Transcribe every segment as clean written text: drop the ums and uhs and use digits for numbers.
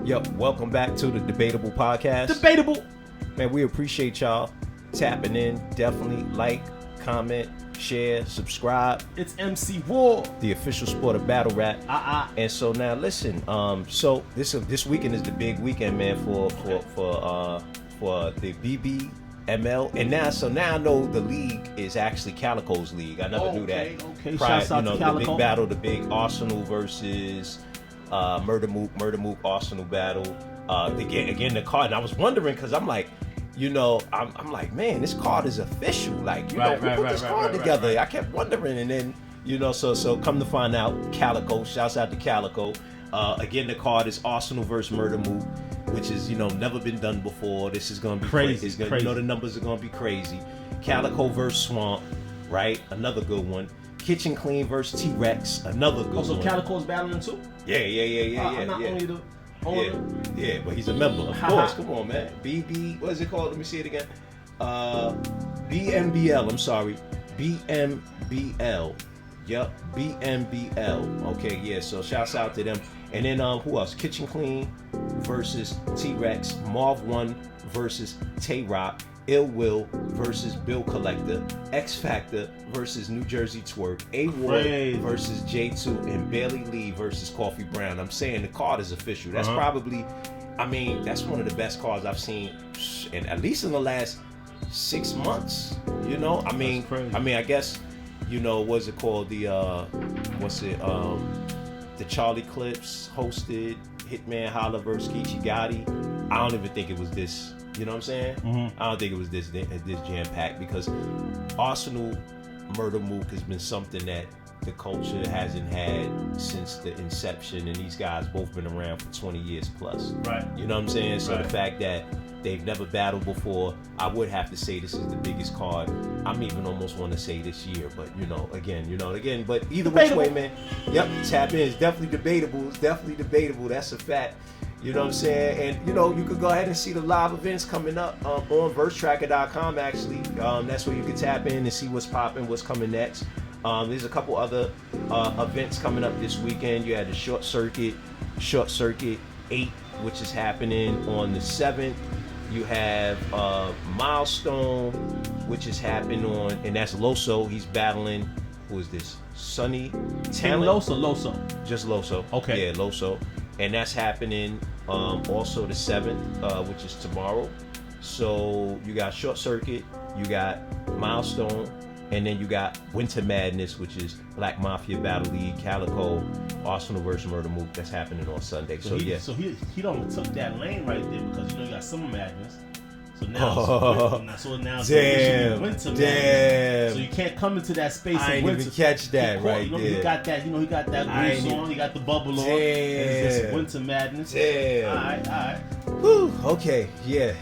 Yo, welcome back to the Debatable Podcast. Debatable. Man, we appreciate y'all tapping in. Definitely like, comment, share, subscribe. It's MC War, the official sport of battle rap. And so now listen, so this weekend is the big weekend, man, for the BBML. And now I know the league is actually Calicoe's league. I never knew that. Okay, Prior, shouts out to Calicoe. The big battle, the big Arsonal Vs Murda Mook Arsonal battle. Again the card. And I was wondering because I'm like, I'm like, man, this card is official. Like, who put this card together? I kept wondering, and then, so come to find out, Calicoe. Shouts out to Calicoe. Again, the card is Arsonal Vs Murda Mook, which is, never been done before. This is gonna be crazy. The numbers are gonna be crazy. Calicoe vs Swamp, right? Another good one. Kitchen Clean vs T-Rex, another good one. So Calicoe's battling too? Yeah. Not only the owner. Yeah, but he's a member, of course. Come on, man. what is it called? Let me see it again. BMBL. I'm sorry, BMBL. Yep, BMBL. Okay, yeah. So shouts out to them. And then who else? Kitchen Clean versus T-Rex. Marv 1 versus Tay Rock. Ill Will versus Bill Collector. X Factor versus New Jersey Twerk. A-Ward versus J2. And Bailey Lee versus Coffee Brown. I'm saying the card is official. That's probably, that's one of the best cards I've seen, and at least in the last 6 months. I guess, what's it called? The Charlie Clips hosted Hitman Holla vs Geechee Gotti. I don't even think it was this. You know what I'm saying? Mm-hmm. I don't think it was this jam-packed, because Arsonal Murda Mook has been something that the culture hasn't had since the inception, and these guys both been around for 20 years plus. Right. You know what I'm saying? So the fact that they've never battled before, I would have to say this is the biggest card. I'm even almost want to say this year, but again. But either which way, man. Yep, tap in. It's definitely debatable. That's a fact. You know what I'm saying? And, you could go ahead and see the live events coming up on versetracker.com, actually. That's where you can tap in and see what's popping, what's coming next. There's a couple other events coming up this weekend. You had the Short Circuit 8, which is happening on the 7th. You have Milestone, which is happening on, and that's Loso. He's battling, who is this? Sonny Talent? Loso. Just Loso. Okay. Yeah, Loso. And that's happening also the 7th, which is tomorrow. So you got Short Circuit, you got Milestone, and then you got Winter Madness, which is Black Mafia Battle League, Calicoe, Arsonal vs Murda Mook. That's happening on Sunday. So he don't took that lane right there, because you got Summer Madness. So now, damn. Winter Madness. So you can't come into that space. I ain't even catch that right there. He got that. He got that groove on. He got the bubble on. And it's just Winter Madness. Damn. All right. Whew, okay. Yeah.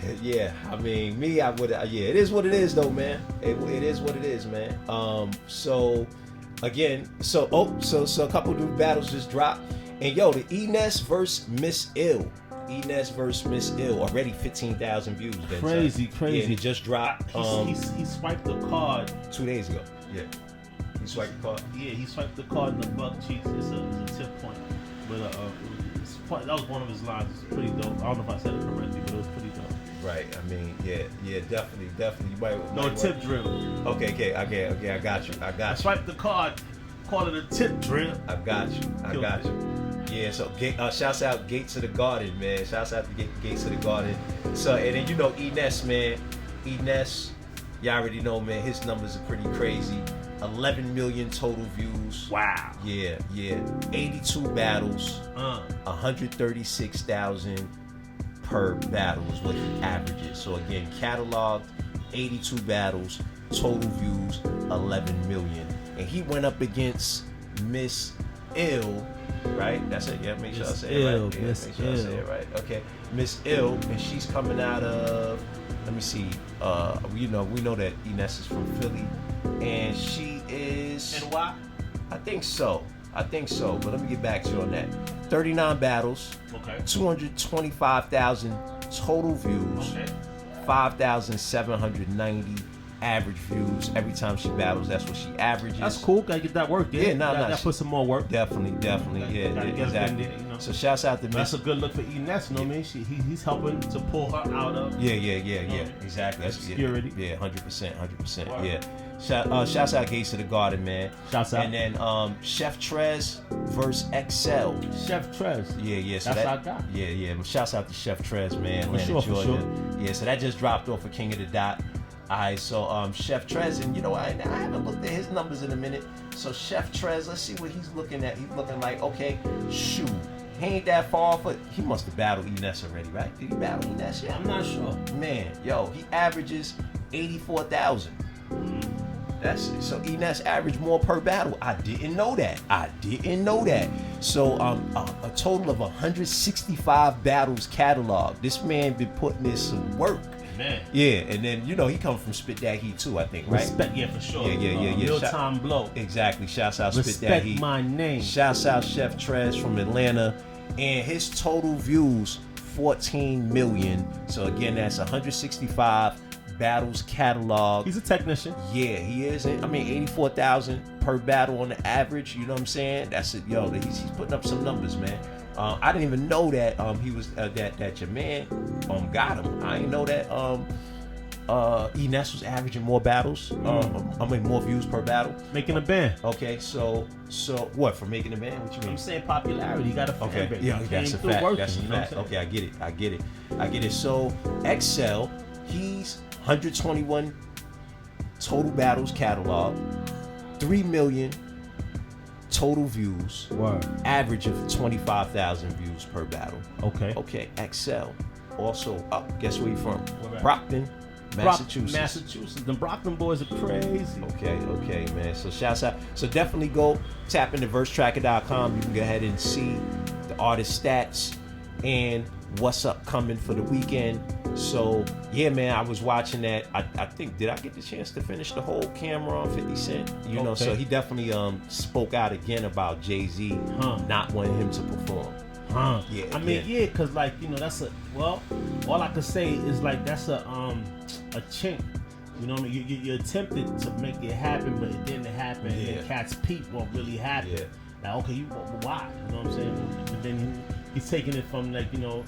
I mean, I would. Yeah, it is what it is, though, man. It is what it is, man. So again, so a couple new battles just dropped, and the Ness versus Miss Ill. Ness versus Miss Ill, already 15,000 views. Crazy. Yeah, it just dropped. He swiped the card 2 days ago. Yeah, he swiped the card. Yeah, he swiped the card in the buck cheeks. It's a tip point, but that was one of his lines. It's pretty dope. I don't know if I said it correctly, but it was pretty dope. Right. I mean, yeah, definitely. You might tip drill. Okay. I got you. I swiped the card. Call it a tip drill. I got you. Yeah, so shouts out Gates of the Garden, man. Shouts out to Gates of the Garden. So, and then Ness, man. Ness, y'all already know, man. His numbers are pretty crazy. 11 million total views. Wow. Yeah. 82 battles. 136,000 per battle is what he averages. So again, cataloged 82 battles, total views 11 million, and he went up against Miss Ill. Right, that's it. Yeah, make sure I say it right. Yeah, make sure I say it right. Okay, Miss Ill, and she's coming out of. Let me see. We know that Ness is from Philly, and she is. And why? I think so. But let me get back to you on that. 39 battles. Okay. 225,000 total views. Okay. 5,790 average views every time she battles. That's what she averages. That's cool. Gotta get that work. Yeah, that put some more work. Definitely. Yeah, exactly. There, you know? So shouts out to That's a good look for Ness. You know what I mean? He's helping to pull her out of. Yeah. Exactly. That's obscurity. Yeah, 100%. Wow. Yeah. Shouts out Gates to the Garden, man. Shouts out. And then Chef Trez versus XL. Chef Trez. Yeah. So that's our guy. Yeah. Shouts out to Chef Trez, man. For Atlanta, sure. Georgia. Yeah. So that just dropped off for King of the Dot. Alright, so Chef Trez, and you know I haven't looked at his numbers in a minute. So Chef Trez, let's see what he's looking at. He's looking like, okay, shoot, he ain't that far off, but he must have battled Ness already, right? Did he battle Ness? Yeah, I'm not sure. Man, yo, he averages 84,000. That's it. So Ness averaged more per battle. I didn't know that. So a total of 165 battles cataloged. This man been putting in some work. Man. Yeah, and then you know he comes from Spit That Heat too, I think, right? Respect, yeah, for sure. Yeah. Real time blow. Exactly. Shouts out Respect Spit That Heat. my name. Shouts out Chef Trez from Atlanta, and his total views 14 million. So again, that's 165 battles catalog. He's a technician. Yeah, he is. I mean, 84,000 per battle on the average. You know what I'm saying? That's it, yo. He's putting up some numbers, man. I didn't even know that he was that your man got him. I didn't know that Ness was averaging more battles. More views per battle. Making a band. Okay, so what for making a band? What you mean? I'm saying popularity. You got a fan base. Yeah, that's a fact. Working, that's a fact. Okay, I get it. So XL, he's 121 total battles catalog, 3 million. Total views. Word. Average of 25,000 views per battle. Okay. XL. Also, guess where you from? Brockton, Massachusetts. Massachusetts. The Brockton boys are crazy. Okay, man. So shouts out. So definitely go tap into versetracker.com. You can go ahead and see the artist stats and what's upcoming for the weekend. So yeah, man, I was watching that. I think, did I get the chance to finish the whole camera on 50 Cent? You know, so he definitely spoke out again about Jay-Z not wanting him to perform. Yeah. I mean, yeah, cause like, you know, that's all I could say is like that's a chink. You know what I mean? You attempted to make it happen, but it didn't happen. Yeah. And Cat's peep won't really happen. Yeah. Like, okay, why? You know what I'm saying? But then he's taking it from like, you know,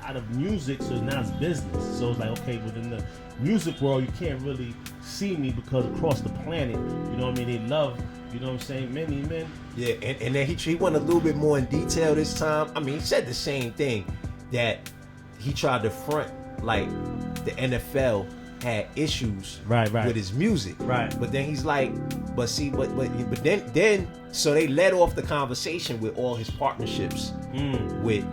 out of music, so now it's business. So it's like, okay, within the music world, you can't really see me because across the planet, you know what I mean? They love, you know what I'm saying? Many men. Yeah, and then he went a little bit more in detail this time. I mean, he said the same thing, that he tried to front like the NFL had issues with his music. Right. But then he's like, but then so they led off the conversation with all his partnerships with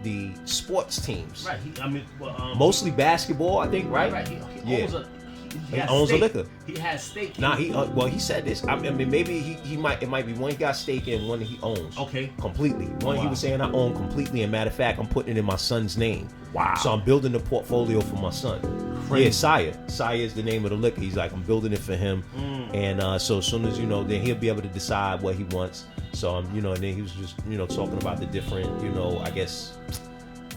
the sports teams. Right. Mostly basketball, I think, right? He owns a liquor. He has stake. He said this. I mean, maybe it might be one he got stake in, one he owns. Okay. Completely. One he was saying I own completely. And matter of fact, I'm putting it in my son's name. Wow. So I'm building a portfolio for my son. Crazy. Yeah, Sire. Sire is the name of the liquor. He's like, I'm building it for him. And so as soon as, you know, then he'll be able to decide what he wants. So you know, and then he was just, you know, talking about the different, you know, I guess,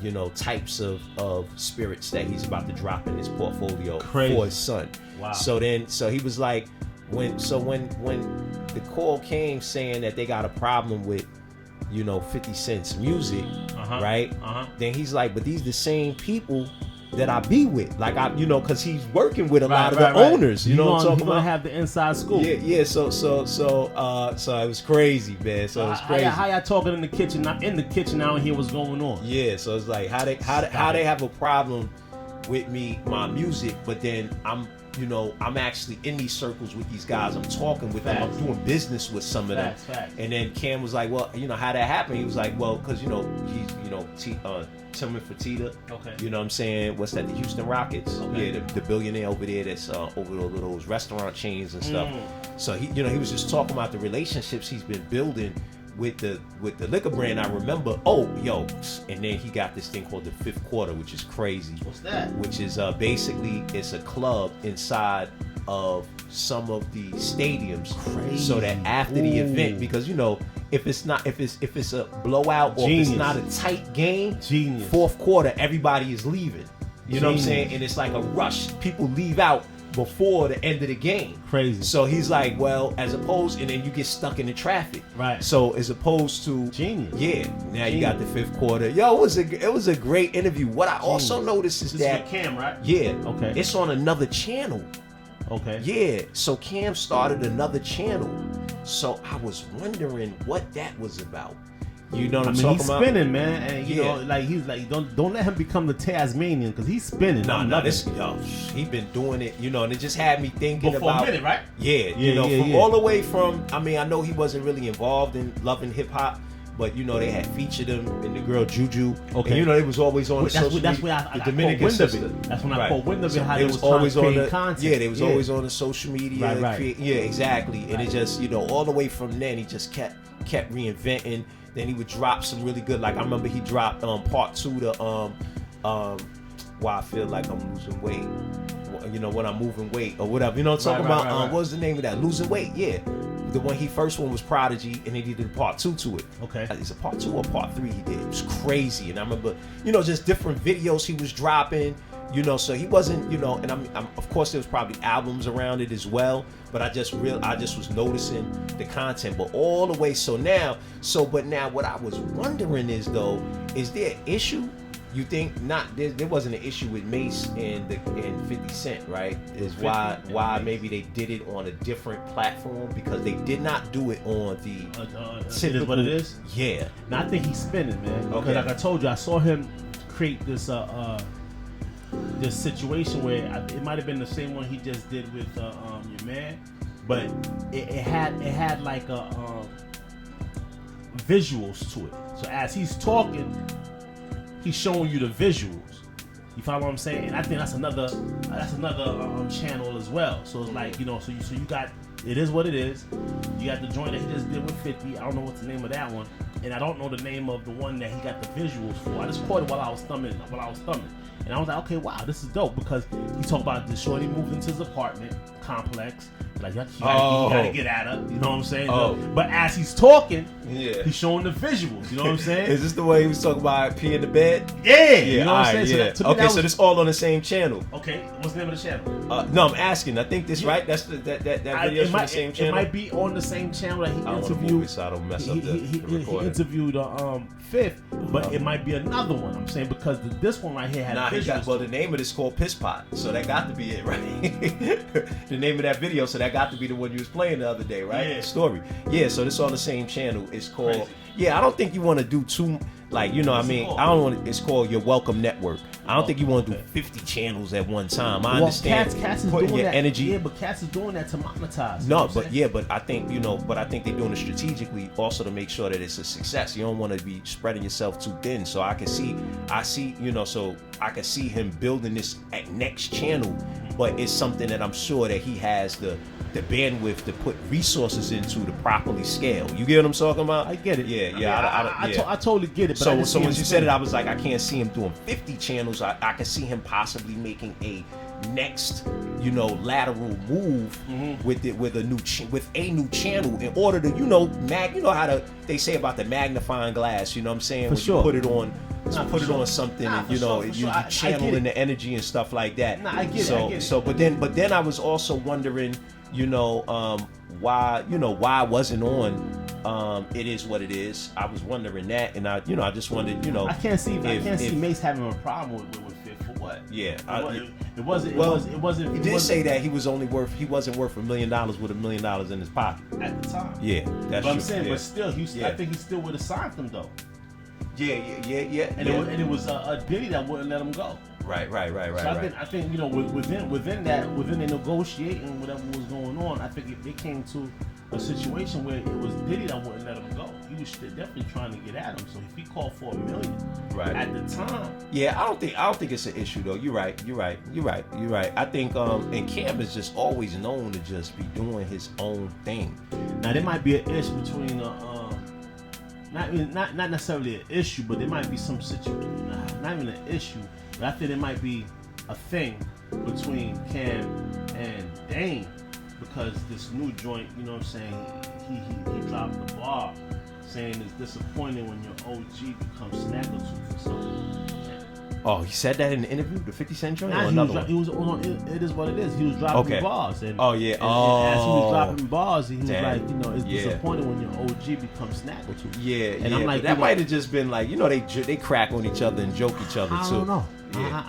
you know, types of spirits that he's about to drop in his portfolio for his son. Wow. So he was like, when the call came saying that they got a problem with, you know, 50 Cent's music, right? Then he's like, but these the same people that I be with, like you know, because he's working with a lot of the owners. You know what I'm talking about? Gonna have the inside scoop. Yeah. So it was crazy, man. So it was crazy. How y'all talking in the kitchen? I'm in the kitchen. I don't hear what's going on. Yeah. So it's like how they have a problem with my music, but then I'm actually in these circles with these guys. I'm talking with them. I'm doing business with some of them. And then Cam was like, well, you know, how that happened? He was like, well, because, you know, he's, you know, Tillman Fertitta. Okay. You know what I'm saying? What's that? The Houston Rockets. Okay. Yeah, the billionaire over there that's over those restaurant chains and stuff. So he was just talking about the relationships he's been building with the liquor brand. I remember, and then he got this thing called the Fifth Quarter, which is crazy. What's that? Which is basically it's a club inside of some of the stadiums. Crazy. So that after the event, because you know, if it's a blowout or if it's not a tight game, fourth quarter everybody is leaving. You know what I'm saying? And it's like a rush. People leave out before the end of the game. Crazy. So he's like, well, as opposed, and then you get stuck in the traffic. Right. So as opposed to Genius. Yeah. Now you Genius. got the fifth quarter. Yo, it was a great interview. What I also noticed is This that is with Cam, right? yeah, Okay. it's on another channel. Okay. Yeah, so Cam started another channel. So I was wondering what that was about. You know what I'm talking he's about? spinning, man, and you Yeah. know, like he's like, don't let him become the Tasmanian because he's spinning. No, this he been doing it, you know, and it just had me thinking But for about a minute, right? Yeah, you know, from all the way from. I mean, I know he wasn't really involved in loving hip hop, but you know they had featured him and the girl Juju. Okay, and, you know they was always on the social that's media. where I the Dominican caught wind sister. of it. That's when I Right. caught wind of it. How They they was was always on the content. yeah, they was always on the social media. Right. Yeah, exactly. And it just, you know, all the way from then he just kept reinventing. Then he would drop some really good. Like I remember he dropped part 2 to Why I Feel Like I'm Losing Weight. You know, when I'm moving weight or whatever. You know what I'm talking about? Right. What was the name of that? Losing Weight. Yeah. The first one was Prodigy, and then he did part 2 to it. Okay. Is it part 2 or part 3 he did? It was crazy. And I remember, you know, just different videos he was dropping, you know, so he wasn't, you know, and I'm of course there was probably albums around it as well, but I just was noticing the content, but all the way. But now what I was wondering is though, is there an issue? You think not? There wasn't an issue with Mace and 50 Cent, right? Is why maybe they did it on a different platform because they did not do it on the. It is what it is. Yeah. Now I think he's spinning, man. Because Okay. like I told you, I saw him create this this situation where it might have been the same one he just did with your man, but it had like visuals to it. So as he's talking, he's showing you the visuals. You follow what I'm saying? And I think that's another channel as well. So it's like, you know, so you got, it is what it is. You got the joint that he just did with 50. I don't know what's the name of that one, and I don't know the name of the one that he got the visuals for. I just caught it while I was thumbing, and I was like, okay, wow, this is dope because he talked about the shorty moved into his apartment complex. Like you gotta get at her, you know what I'm saying? But as he's talking, he's showing the visuals, you know what I'm saying? Is this the way he was talking about pee in the bed? Yeah, you know what I'm saying? Yeah. So this all on the same channel. Okay, what's the name of the channel? No, I'm asking. I think this right. That's that video from the same channel. It might be on the same channel that he I interviewed. So I don't mess up the He recording. interviewed Fifth, but it might be another one. I'm saying because this one right here had visuals. Well, the name of this is called Piss Pot, so that got to be it, right? The name of that video, so that got to be the one you was playing the other day, right? Yeah. The story. Yeah, so this on the same channel. It's called. Crazy. Yeah, I don't think you want to do too. Like, you know what I mean? I don't want. It's called Your Welcome Network. I don't think you want to do 50 channels at one time. I understand. Cats is putting doing your that. energy. Yeah, but Cats is doing that to monetize. No, but I think, you know, but I think they're doing it strategically also to make sure that it's a success. You don't want to be spreading yourself too thin. So I see, you know, so I can see him building this next channel, but it's something that I'm sure that he has the bandwidth to put resources into to properly scale. You get what I'm talking about? I get it. Yeah, I totally get it. But so when you said it, I was like, I can't see him doing 50 channels. I can see him possibly making a next, you know, lateral move with a new channel in order to, you know, you know how they say about the magnifying glass. You know what I'm saying? When you put it on. Put it on something, and you know, you channeling the energy and stuff like that. I get it. So, but then I was also wondering, you know, why I wasn't on. It is what it is. I was wondering that, and I just wondered, you know. I can't see Mace having a problem with Fifth for what? Yeah, it wasn't. He did say that he wasn't worth $1 million with $1 million in his pocket at the time. Yeah, that's what I'm true. saying, Yeah. but still, I think he still would have signed them though. Yeah. And it was a Diddy that wouldn't let him go. Right. So I think you know within the negotiating whatever was going on, I think it came to a situation where it was Diddy that wouldn't let him go. He was definitely trying to get at him. So if he called for $1 million at the time, yeah, I don't think it's an issue though. You're right. I think and Cam is just always known to just be doing his own thing. Now there might be an issue between not necessarily an issue, but there might be some situation. Not even an issue, but I think there might be a thing between Cam and Dame because this new joint, you know what I'm saying? He dropped the bar saying it's disappointing when your OG becomes snaggletooth for something. Oh, he said that in the interview, the 50 Cent joint, or Nah, another one? he was on It Is What It Is. He was dropping bars. And, Oh, yeah. and as he was dropping bars, he was Damn. like, you know, it's Yeah. disappointing when your OG becomes Snaggletooth. Yeah, and yeah. I'm like, But that you might know, have just been like, you know, they crack on each other and joke each other too. I don't know. Yeah.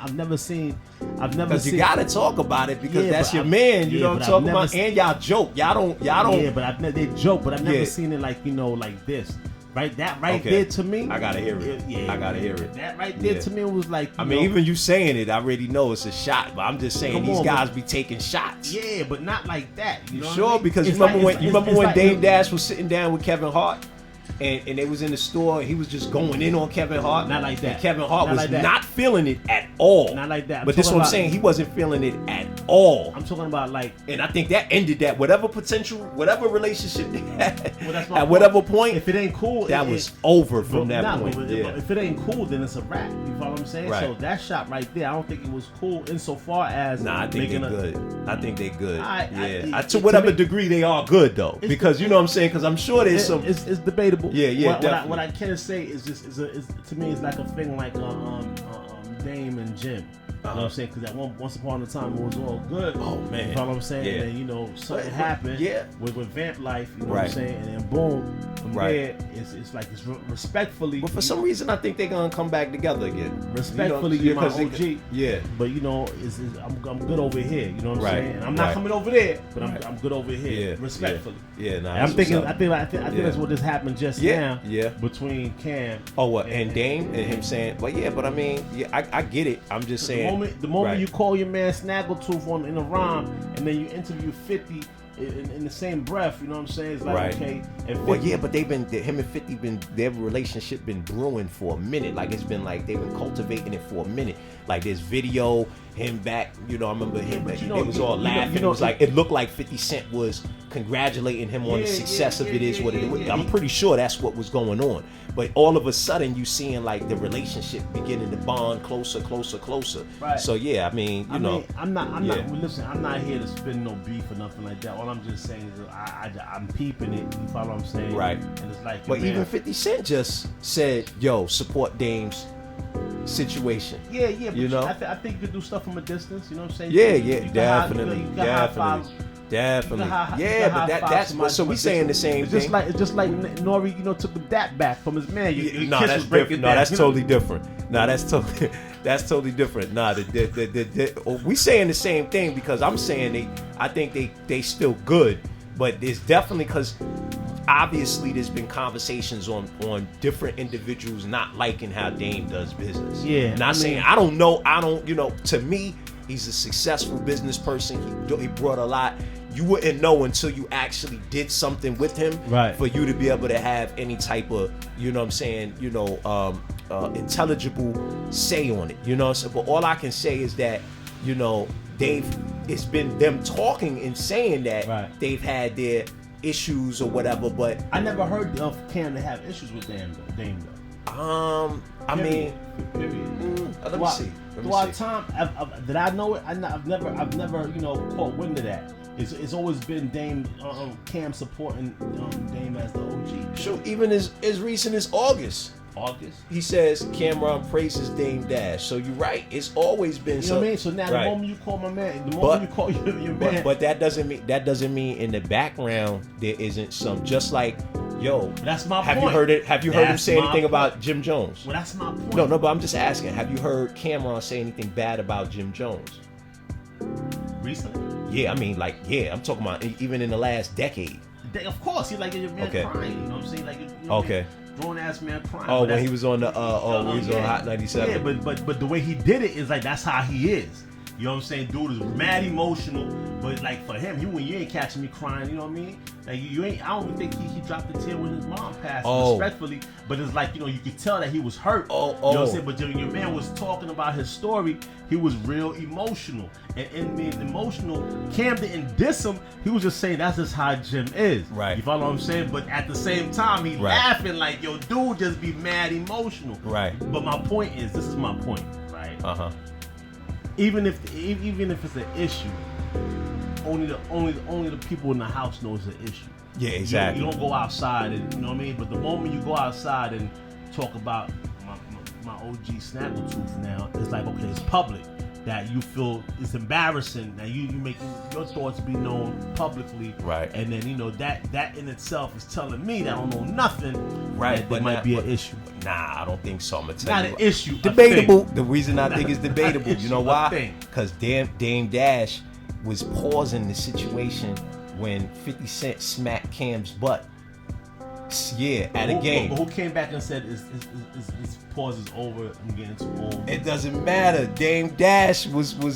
I've never seen. Because you gotta talk about it because Yeah, that's but your I've- man. You yeah, know what I'm but talking I've about? never And y'all joke. Y'all don't. Yeah, but they joke, but I've never Yeah. seen it like, you know, like this. Right, that right Okay. there to me. I gotta hear it. I gotta hear it. That right there Yeah. to me was like. I mean, even you saying it, I already know it's a shot. But I'm just saying Come these on, guys be taking shots. Yeah, but not like that. You know Sure, what I mean? because It's you remember it's when like- Dame Dash was sitting down with Kevin Hart, and they was in the store, and he was just going in on Kevin Hart. Not like that. And Kevin Hart Not was like that. not feeling it at all. Not like that. But this is what I'm saying. He wasn't feeling it at all. I'm talking about like. And I think that ended that whatever relationship they had Well, that's my at whatever point. If it ain't cool, that was over from that nah, point. but Yeah. if it ain't cool, then it's a wrap. You follow what I'm saying? Right. So that shot right there, I don't think it was cool insofar as. Nah, I think making they're good. I think they're good. To to whatever me- degree they are good though, because you know what I'm saying. Because I'm sure there's some. It's debatable. Yeah, yeah, definitely. What I can say is just to me it's like a thing like Dame and Jim. You know what I'm saying? Because once upon a time it was all good. Oh man, you follow what I'm saying? Yeah. And then, you know, something happened. Yeah. With Vamp Life. You know what Right. I'm saying? And then boom, from Right. there it's like it's respectfully. But for some reason, I think they're gonna come back together again. Respectfully, you you're know, my OG. Yeah. But you know, I'm good over here. You know what I'm Right. saying? And I'm not Right. coming over there, but Right. I'm good over here. Yeah. Respectfully. Yeah. Nah, And I'm that's thinking. what's I up. think Yeah. that's what just happened just Yeah. now. Yeah. Between Cam. Oh, what? And Dame and him saying, but yeah, but I mean, yeah, I get it. I'm just saying. The moment right. you call your man Snaggletooth in a rhyme, and then you interview 50 in the same breath, you know what I'm saying? It's like, Right. okay. And 50, Well, yeah, but him and 50 their relationship been brewing for a minute. Like it's been like they've been cultivating it for a minute. Like there's video, him back, you know, I remember him, but you they know, was all laughing. you know, it was like, it looked like 50 Cent was congratulating him on the success of It Is What It Is. yeah. I'm pretty sure that's what was going on. But all of a sudden you seeing like the relationship beginning to bond closer. Right. So yeah, I mean, you know. I'm not. Yeah. Well, listen, I'm not here to spin no beef or nothing like that. All I'm just saying is I'm peeping it. You follow what I'm saying? Right. And it's like, But man, even 50 Cent just said, yo, support Dame's situation. yeah, but you know? I think you could do stuff from a distance. You know what I'm saying? Yeah, You yeah, can definitely, you can high five. definitely. You can Yeah, but high five that's somebody so from we a saying the distance. same It's thing. just like Nori, you know, took the dap back from his man. No, that's different. No, that's totally different. No, that's totally different. Nah, we saying the same thing because I'm saying I think they still good, but it's definitely because obviously there's been conversations on different individuals not liking how Dame does business. Yeah, not saying I don't know. You know, to me, he's a successful business person. He brought a lot. You wouldn't know until you actually did something with him, Right. for you to be able to have any type of, you know what I'm saying, you know, intelligible say on it, you know. So, but all I can say is that, you know, it's been them talking and saying that Right. they've had their issues or whatever, but I never heard of Cam to have issues with Dame though. I mean, Period. let me see. Throughout time, did I know it? I've never, you know, caught wind of that. It's always been Dame, Cam supporting Dame as the OG. Sure, even as recent as August, he says Cameron praises Dame Dash. So you're right. It's always been. You know what I mean? So now right. the moment you call my man, the moment you call your man, but that doesn't mean in the background there isn't some, just like, yo. That's my have point. You heard it? Have you heard him That's say my anything point. about Jim Jones? Well, that's my point. No, but I'm just asking. Have you heard Cameron say anything bad about Jim Jones? Recently? Yeah, I mean, like, yeah, I'm talking about even in the last decade. Of course, he's like your man Okay. crying. You know what I'm saying? Like, you know, Okay. grown ass man crying. Oh, But when he was on the when he was on Hot 97. Yeah, but the way he did it is like that's how he is. You know what I'm saying? Dude is mad emotional, but like for him, you ain't catching me crying. You know what I mean? Like you ain't. I don't even think he dropped a tear when his mom passed. Respectfully, but it's like, you know, you could tell that he was hurt. You know what I'm saying? But your man was talking about his story. He was real emotional, and being emotional, Cam didn't diss him. He was just saying that's just how Jim is. Right. You follow what I'm saying? But at the same time, he laughing like, yo, dude, just be mad emotional. Right. But my point is, this is my point, right? Even if it's an issue, only the people in the house know it's an issue. Yeah, exactly. You don't go outside, and you know what I mean. But the moment you go outside and talk about my OG Snaggletooth now, it's like, okay, it's public. That you feel it's embarrassing. That you making your thoughts be known publicly. Right. And then, you know, that in itself is telling me that I don't know nothing. Right. That there might be an issue. Nah, I don't think so. I'm gonna tell you. Not an issue. Debatable. The reason I think it's debatable, you know Not why? Because Dame Dash was pausing the situation when 50 Cent smacked Cam's butt. Yeah, at a game. But who came back and said his pause is over? I'm getting too old. It doesn't matter. Dame Dash was you know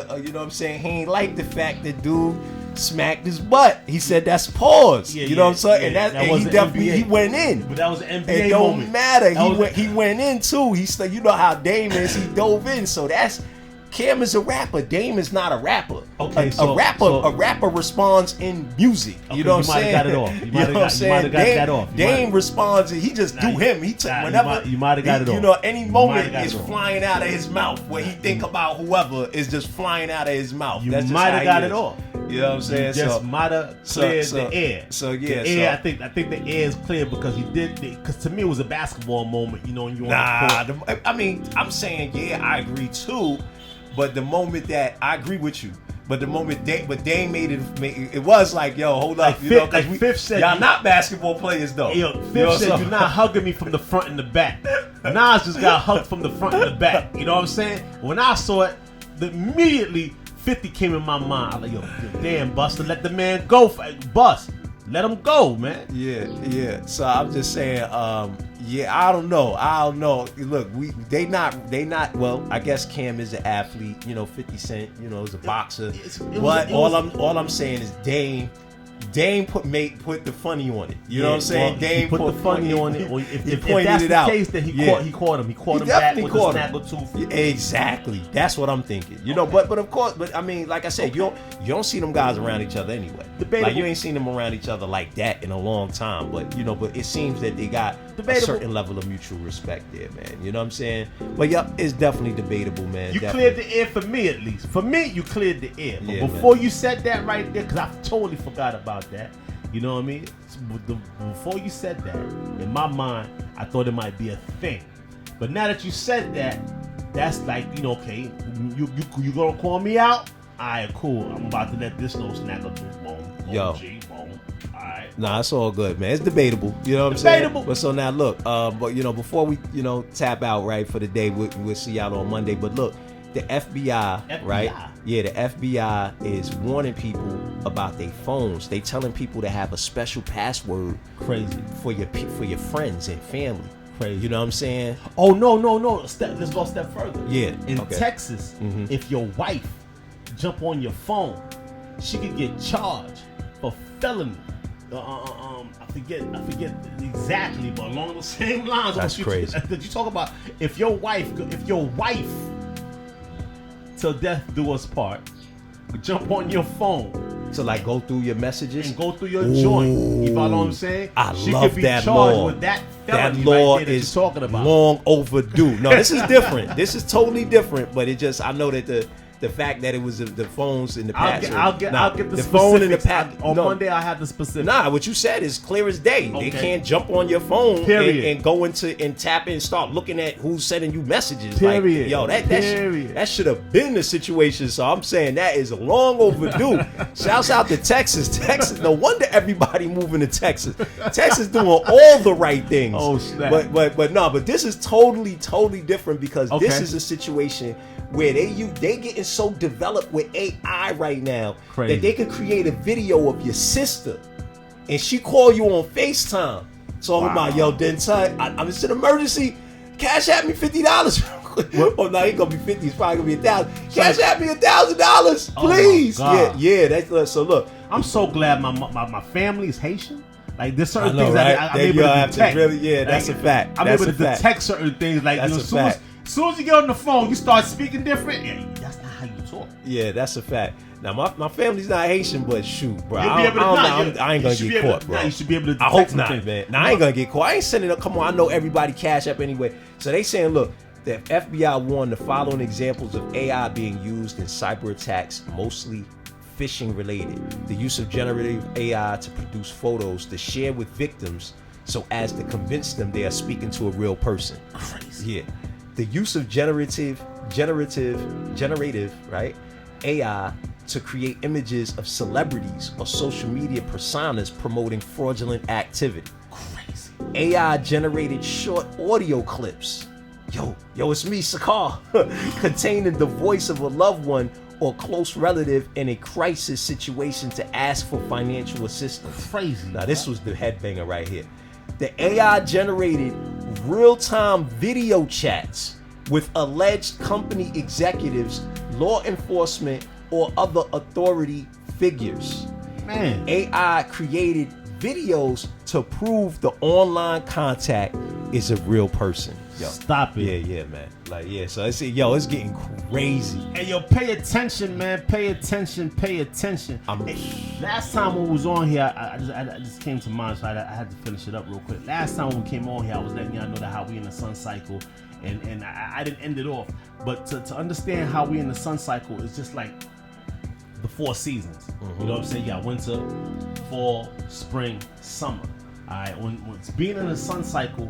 what I'm saying? He ain't like the fact that dude smacked his butt. He said that's pause. You know what I'm saying? Yeah, and he definitely he went in. But that was an NBA It don't moment. matter. He went in too. He said, you know how Dame is. He dove in. So that's. Cam is a rapper. Dame is not a rapper. Okay, a rapper responds in music. You know what I'm saying? You might have got it off. You might have got that off. Dame responds. He just do him. He took whenever. You might have got it off. You know, any moment is flying out of his mouth. Where he think about whoever is just flying out of his mouth. You might have got it off. You know what I'm saying? You just might have cleared the air. So yeah, the air. I think the air is clear because he did. Because to me, it was a basketball moment. You know, and you on the court. I mean, I'm saying I agree too. But the moment that I agree with you, but the moment Dame made it was like, yo, hold up, you know, because Fifth said y'all not basketball players though. Yo, Fifth said you're not hugging me from the front and the back. Nas just got hugged from the front and the back. You know what I'm saying? When I saw it, immediately 50 came in my mind. I was like, yo, damn, Buster, let the man go, Bust. Let him go, man. Yeah. So I'm just saying, I don't know. Look, they not. Well, I guess Cam is an athlete. You know, 50 Cent. You know, is a boxer. All I'm saying is Dame put the funny on it. You know what I'm saying? Well, Dame put the funny on it. If pointed that's it the out. case, then he caught him. He caught him back with the Snaggletooth. Exactly. That's what I'm thinking. You know, but of course, I mean, like I said, you don't see them guys around each other anyway. Debatable. Like you ain't seen them around each other like that in a long time. But it seems that they got a certain level of mutual respect there, man. You know what I'm saying? But yep, it's definitely debatable, man. You cleared the air for me, at least. For me, you cleared the air. But before you said that right there, because I totally forgot about that. You know what I mean? Before you said that, in my mind, I thought it might be a thing. But now that you said that, that's like, you know, okay, you gonna call me out? Alright, cool. I'm about to let this little Snaggletooth bone. Yo. Bone. Alright. Nah, it's all good, man. It's debatable. You know what I'm saying? Debatable. But so now look, but you know, before we, you know, tap out right for the day, we'll see y'all on Monday. But look, the FBI, right? Yeah, the FBI is warning people about their phones. They telling people to have a special password, crazy, for your friends and family. Crazy. You know what I'm saying? Oh no! Let's go a step further. Yeah. In Texas, if your wife jump on your phone, she could get charged for felony. I forget exactly, but along the same lines. That's crazy. Did you talk about if your wife till death do us part, jump on your phone to like go through your messages and go through your joint? You know what I'm saying? She love could be that charged law. With that felony law right is talking about. Long overdue. No, this is different. This is totally different. But it just I know that the fact that it was the phones in the password. I'll get the phone in the on Monday. I have the specifics. Nah, what you said is clear as day. Okay. They can't jump on your phone and go into and tap in and start looking at who's sending you messages. Period. Like, yo, that should have been the situation. So I'm saying that is long overdue. Shouts out to Texas. No wonder everybody moving to Texas. Texas doing all the right things. Oh snap. But this is totally different because this is a situation where they getting so developed with AI right now that they could create a video of your sister and she call you on FaceTime talking about, yo, I'm just in emergency. Cash at me $50. Oh no, ain't gonna be 50. It's probably gonna be $1,000. Cash at me $1,000, please. Yeah. That's so. Look, I'm so glad my family is Haitian. Like there's certain things right? that I'm able to detect. That's a fact. I'm able to detect certain things. Like as soon as you get on the phone, you start speaking different. Yeah, that's not how you talk. Yeah, that's a fact. Now my family's not Haitian, but shoot, bro, I ain't gonna get caught, bro. You should be able to. I hope not, man. Now I ain't gonna get caught. I ain't sending up. Come on, I know everybody cash up anyway. So they saying, look, the FBI warned the following examples of AI being used in cyber attacks, mostly phishing related. The use of generative AI to produce photos to share with victims so as to convince them they are speaking to a real person. Crazy. Yeah. The use of generative, right, AI to create images of celebrities or social media personas promoting fraudulent activity. Crazy. AI generated short audio clips. Yo, it's me, Sakar, containing the voice of a loved one or close relative in a crisis situation to ask for financial assistance. Crazy. Now, this was the headbanger right here. The AI generated real-time video chats with alleged company executives, law enforcement, or other authority figures. Man. AI created videos to prove the online contact is a real person. Yo. Stop it. Yeah, man. Like, yeah, so it's getting crazy. Hey, yo, pay attention, man. Pay attention. Hey, last time when we was on here, I just came to mind, so I had to finish it up real quick. Last time when we came on here, I was letting y'all know that how we in the sun cycle, and I didn't end it off. But to understand how we in the sun cycle is just like the 4 seasons. Mm-hmm. You know what I'm saying? You got winter, fall, spring, summer. All right, when it's being in the sun cycle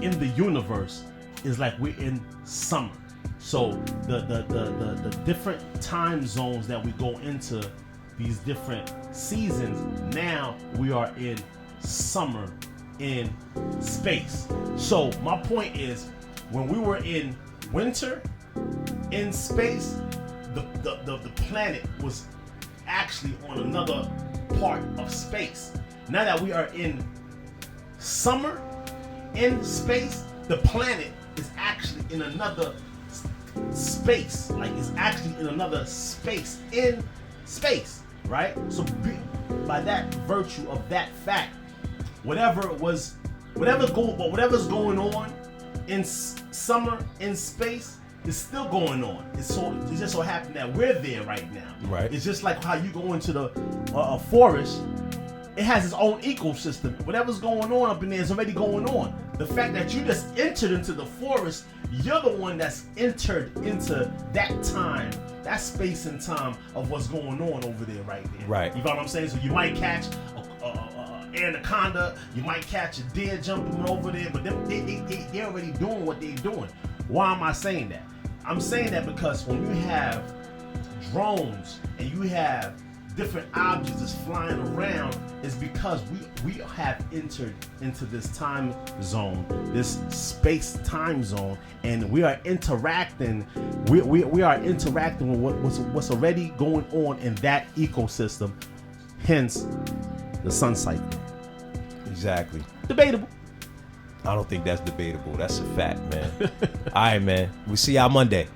in the universe is like we're in summer. So the different time zones that we go into these different seasons, now we are in summer in space. So my point is, when we were in winter in space, the planet was actually on another part of space. Now that we are in summer in space, the planet is actually in another space. Like, it's actually in another space in space, right? So by that virtue of that fact, whatever's going on in summer in space is still going on. It just so happened that we're there right now. Right. It's just like how you go into the a forest. It has its own ecosystem. Whatever's going on up in there is already going on. The fact that you just entered into the forest, you're the one that's entered into that time, that space and time of what's going on over there right there. Right. You know what I'm saying? So you might catch an anaconda, you might catch a deer jumping over there, but they're already doing what they're doing. Why am I saying that? I'm saying that because when you have drones and you have different objects that's flying around, is because we have entered into this time zone, this space time zone, and we are interacting. We are interacting with what's already going on in that ecosystem. Hence, the sun cycle. Exactly. Debatable. I don't think that's debatable. That's a fact, man. All right, man. We'll see y'all Monday.